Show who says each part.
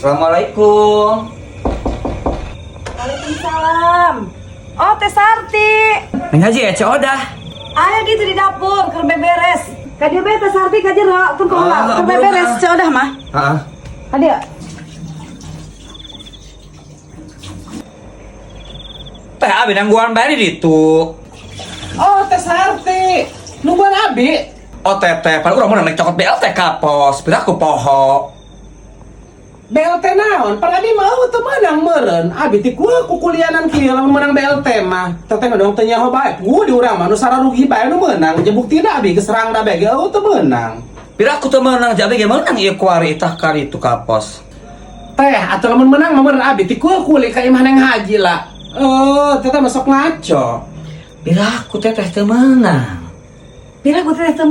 Speaker 1: Assalamualaikum.
Speaker 2: Waalaikumsalam. Oh, Teh Sarti.
Speaker 1: Neng Haji Ece Odah.
Speaker 2: Ayo gitu di dapur, keur beberes. Kadieu bae Teh Sarti ka jero, tong
Speaker 1: Ah,
Speaker 2: keur beberes Ceh Odah mah.
Speaker 1: Heeh.
Speaker 2: Kadieu.
Speaker 1: Teh abi nangguan bari ditu.
Speaker 3: Oh, Teh Sarti. Nungguan abi.
Speaker 1: Oh teteh, pan urang menang cokot BLT kapos, pindah ku poho.
Speaker 3: BLT naon? Pan abi mau teu menang meureun. Abi ti ku kuliahan kieu lamun menang BLT mah. Teteh dong teu nyaho bae. Ku di urang mah nu sararugi bae nu meunang. Jeung buktina abi keserang da bege teu meunang.
Speaker 1: Pindah ku teu meunang jabe ge meunang ieu kuari itah kali itu kapos.
Speaker 3: Teh, atuh lamun menang mah meureun abi ti ku kuli ka imah Neng Haji lah. Teteh masuk ngaco.
Speaker 1: Pindah ku teteh teu meunang.
Speaker 2: Bila ku teh teu